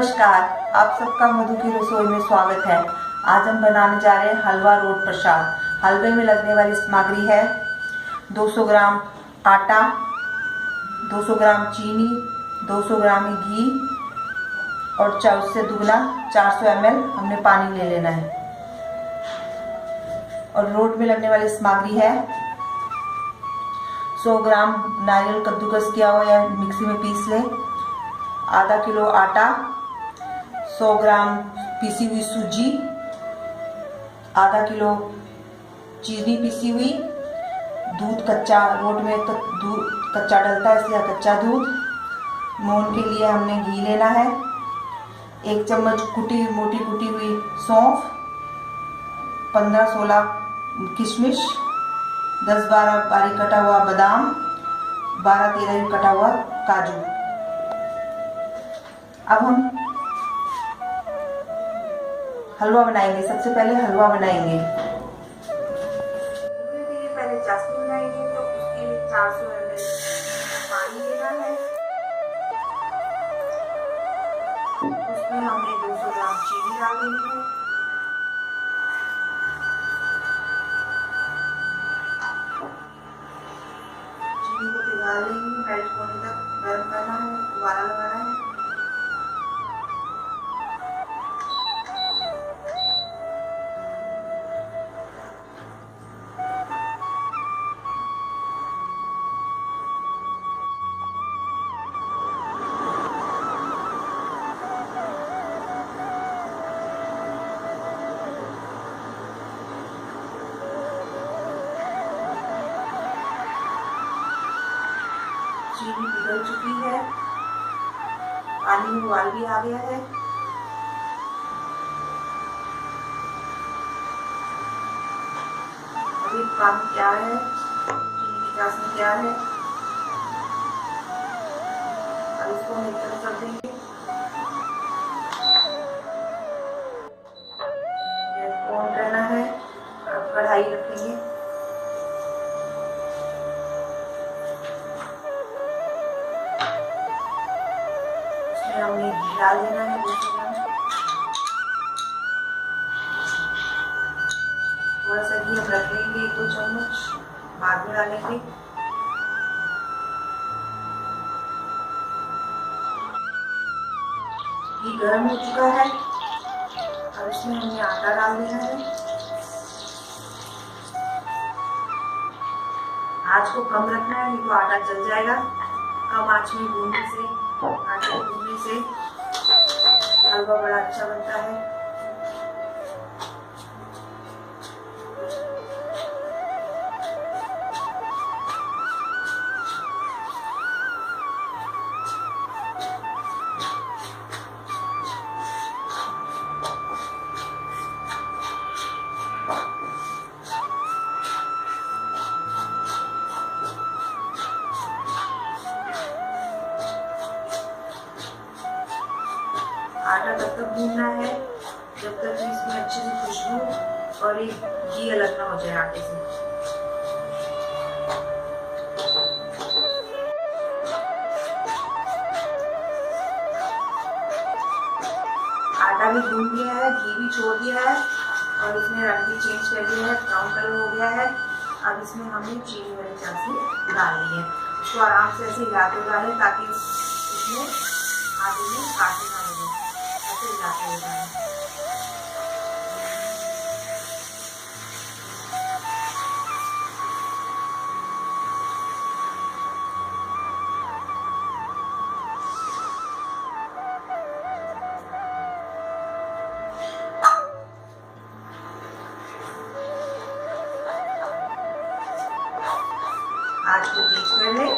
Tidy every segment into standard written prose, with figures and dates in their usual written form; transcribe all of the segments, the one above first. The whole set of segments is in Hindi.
नमस्कार, आप सबका मधु की रसोई में स्वागत है। आज हम बनाने जा रहे हैं हलवा रोट प्रसाद। हलवे में लगने वाली सामग्री है 200 ग्राम आटा, 200 ग्राम चीनी, 200 ग्राम घी और उससे दुगना 400 ml हमने पानी ले लेना है। और रोट में लगने वाली सामग्री है 100 ग्राम नारियल कद्दूकस किया हुआ या मिक्सी में पीस ले, आधा किलो आटा, 100 ग्राम पीसी हुई सूजी, आधा किलो चीनी पीसी हुई, दूध कच्चा, रोट में दूध कच्चा डलता है इसलिए कच्चा दूध, मोहन के लिए हमने घी लेना है, 1 चम्मच मोटी कुटी हुई सौंफ, 15-16 किशमिश, 10-12 बारीक कटा हुआ बादाम, 12-13 कटा हुआ काजू। अब हम हलवा बनाएंगे। सबसे पहले हलवा बनाएंगे। पहले चाशनी बनाएंगे तो उसके लिए 400 ml पानी लेना है। उसमें हमने 200 ग्राम चीनी डाल देनी है। चीनी को पिघला लेंगे, मेल्ट होने तक गर्म करना है, उबाला लगाना है। चीनी पिघल चुकी है, पानी में उबाल भी आ गया है। अभी पानी तैयार है, चीनी की चाशनी तैयार है। अब इसको हम एक तरफ कर देंगे। गैस को ऑन करना है, कढ़ाई रखेंगे। हमने घी डाल देना है 200 ग्राम। थोड़ा सा घी हम रख लेंगे, 1-2 चम्मच बाद में डालेंगे। घी गर्म हो चुका है, अब इसमें हमने आटा डाल देना है। आँच को कम रखना है, नहीं तो आटा जल जाएगा। कम आँच में भूनने से, आटे को भूनने से हलवा बड़ा अच्छा बनता है। आटा तब तक भूनना है जब तक कि इसमें अच्छे से खुशबू और एक घी अलग ना हो जाए आटे से। आटा भी भून गया है, घी भी छोड़ दिया है और इसमें रंग भी चेंज कर दिया है, ब्राउन कलर हो गया है। अब इसमें हमने चीनी वाली चाशनी डालनी है। उसको आराम से ऐसे हिलाते डालें ताकि इसमें आटे में काटे ना लगे। हिलाते हुए डालें। आँच को तेज कर लें।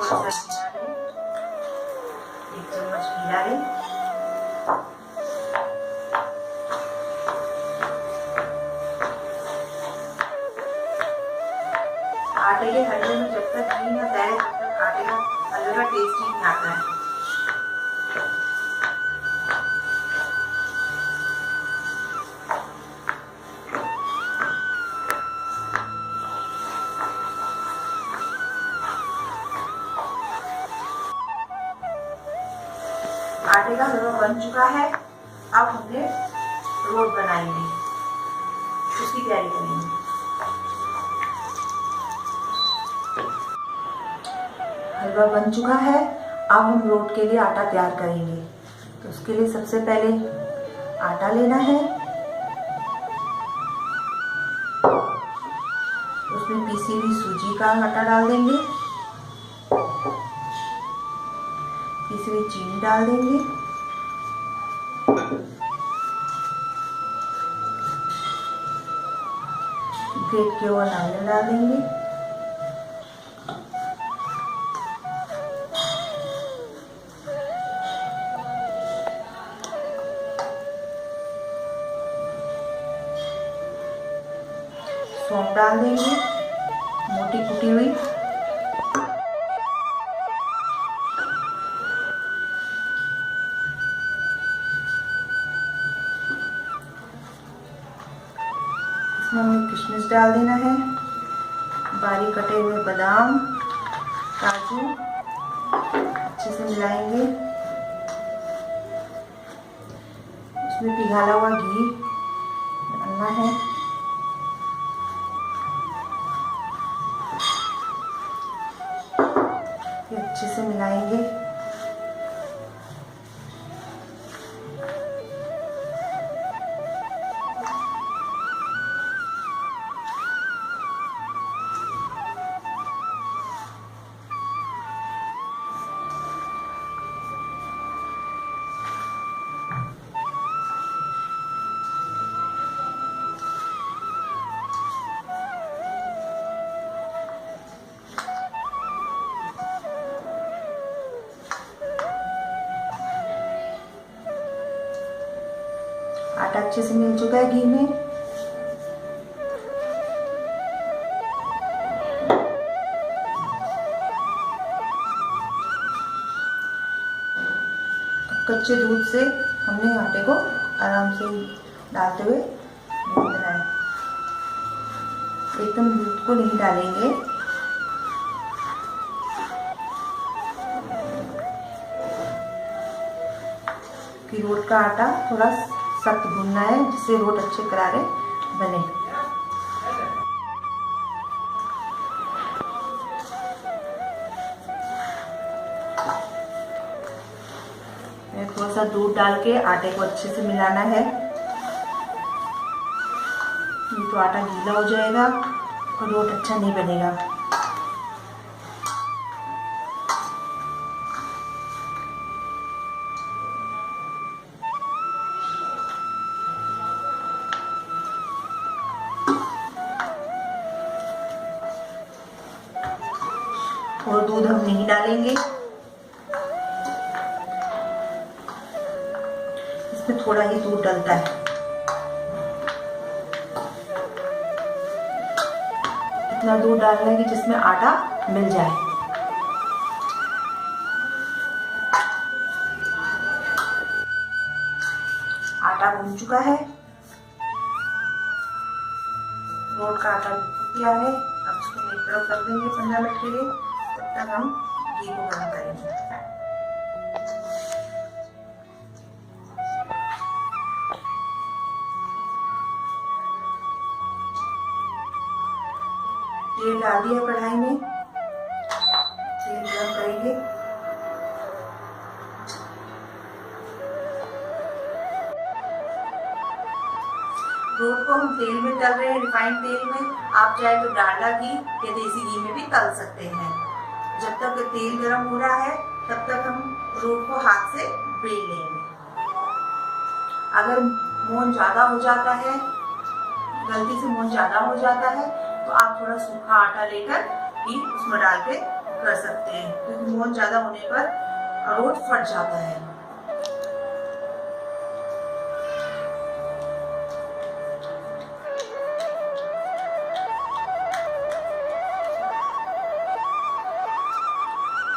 थोड़ा सा घी डालें, 1 चम्मच घी डालें। आटे के हलवे में जब तक घी न तैरे तब तक आटे का हलवे का टेस्ट ही नहीं आता है। आटे का हलवा बन चुका है। अब हमने रोट बनाएंगे, उसकी तैयारी करेंगे। हलवा बन चुका है। अब हम रोट के लिए आटा तैयार करेंगे। तो उसके लिए सबसे पहले आटा लेना है, उसमें पीसी हुई सूजी का आटा डाल देंगे, पीसी हुई चीनी डाल देंगे, ग्रेट किया हुआ नारियल डाल देंगे, सौंफ डाल देंगे मोटी कुटी हुई, इसमें हमें किशमिश डाल देना है, बारीक कटे हुए बादाम, काजू, अच्छे से मिलाएंगे। उसमें पिघला हुआ घी डालना है, अच्छे से मिलाएंगे। आटा अच्छे से मिल चुका है घी में। कच्चे दूध से हमने आटे को आराम से डालते हुए गूंदना है, एकदम दूध को नहीं डालेंगे। कि रोट का आटा थोड़ा सख्त गूंदना है, जिससे रोट अच्छे करारे बने। थोड़ा सा दूध डाल के आटे को अच्छे से मिलाना है, नहीं तो आटा गीला हो जाएगा और रोट अच्छा नहीं बनेगा। और दूध हम नहीं डालेंगे, इसमें थोड़ा ही दूध डलता है। इतना दूध डालना है कि जिसमें आटा मिल जाए। आटा भून चुका है, रोट का आटा किया है। अब इसको एक तरफ कर देंगे 15 मिनट के लिए, तब तक हम घी को गर्म करेंगे। तेल डाल दिया कढ़ाई में, तेल गर्म करेंगे। रोट को हम तेल में तल रहे हैं, रिफाइंड तेल में। आप चाहे तो डालडा घी या देसी घी में भी तल सकते हैं। जब तक तेल गर्म हो रहा है तब तक हम रोट को हाथ से बेल लेंगे। अगर मोहन ज्यादा हो जाता है, गलती से मोहन ज्यादा हो जाता है, तो आप थोड़ा सूखा आटा लेकर भी उसमें डाल के कर सकते हैं, क्योंकि मोहन ज्यादा होने पर रोट फट जाता है।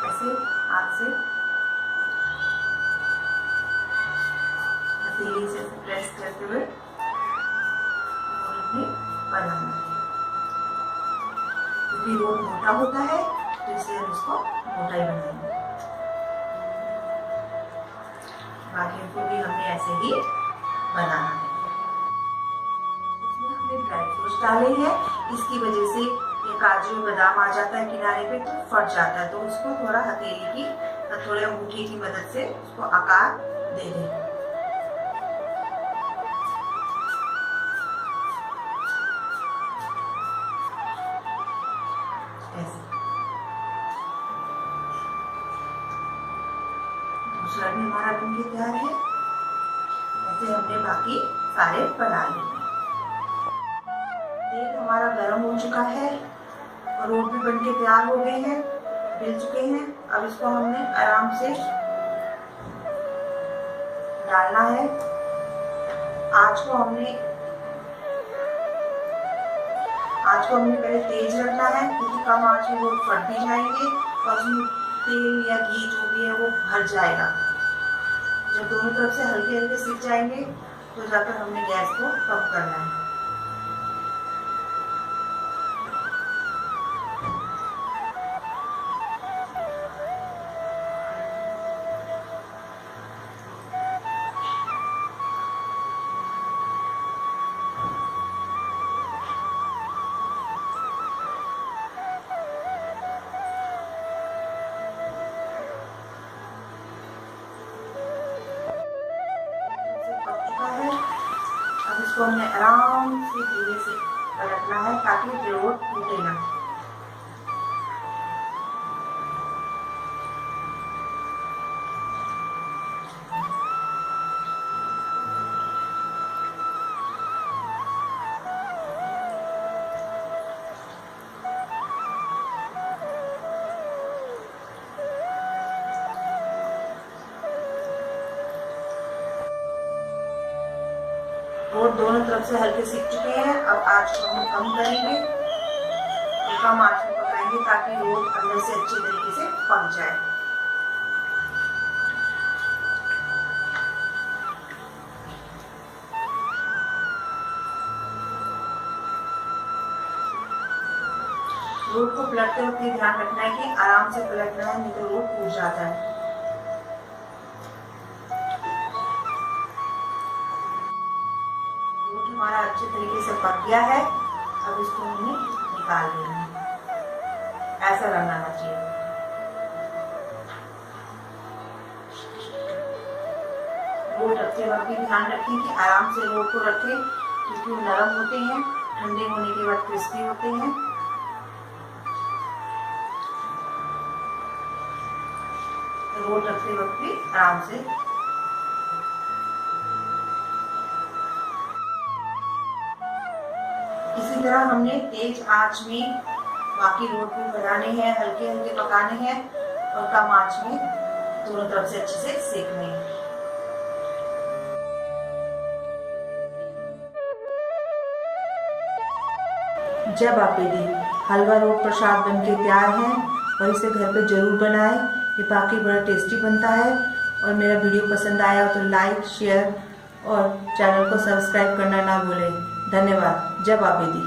ऐसे हथेली से प्रेस करते हुए रोट में बनाना है। क्योंकि रोट मोटा होता है तो इसलिए हम इसको मोटा ही बनाएंगे। बाकी को भी हमने ऐसे ही बनाना है। इसमें हमने ड्राई फ्रूट्स डाले हैं, इसकी वजह से ये काजू बादाम आ जाता है किनारे पे तो फट जाता है, तो उसको थोड़ा हथेली की थोड़े अंगूठी की मदद से उसको आकार दे दें। दूसरा भी हमारा बन के तैयार है। ऐसे हमने बाकी सारे बना लिए। तेल हमारा गर्म हो चुका है और रोट भी बन के तैयार हो गए हैं, मिल चुके हैं। अब इसको हमने आराम से डालना है। आँच को हमने पहले तेज रखना है, क्योंकि कम आँच में रोट फट भी जाएंगे और उसमें तेल या घी जो भी है वो भर जाएगा। जब दोनों तरफ से हल्के हल्के सिक जाएंगे तो जाकर हमने गैस को कम करना है। अब इसको हमने आराम से धीरे से पलटना है ताकि रोट टूटे ना। रोट दोनों तरफ से हल्के सीख चुके हैं। अब आँच को हम कम करेंगे, कम आँच में पकाएंगे ताकि रोट अंदर से अच्छे तरीके से पक जाए। रोट को पलटते वक्त ध्यान रखना है कि आराम से पलटना है, नहीं तो रोट टूट जाता है। हमारा अच्छे तरीके से पक गया है। अब इसको हमने निकाल लेना है। ऐसा रंग आना चाहिए। रोट रखते वक्त भी ध्यान रखें कि आराम से रोट को रखें, क्योंकि वो नरम होते हैं, ठंडे होने के बाद क्रिस्पी होते हैं। रोट रखते वक्त भी आराम से इसी तरह हमने तेज आंच में बाकी रोट भी बनाने हैं, हल्के हल्के पकाने हैं और कम आंच में दोनों तरफ से अच्छे से सेकने हैं। जब आप यदि हलवा रोट प्रसाद बनके तैयार है और इसे घर पे जरूर बनाएं। ये बाकी बड़ा टेस्टी बनता है। और मेरा वीडियो पसंद आया तो लाइक, शेयर और चैनल को सब्सक्राइब करना ना भूलें। धन्यवाद। जब आप यदि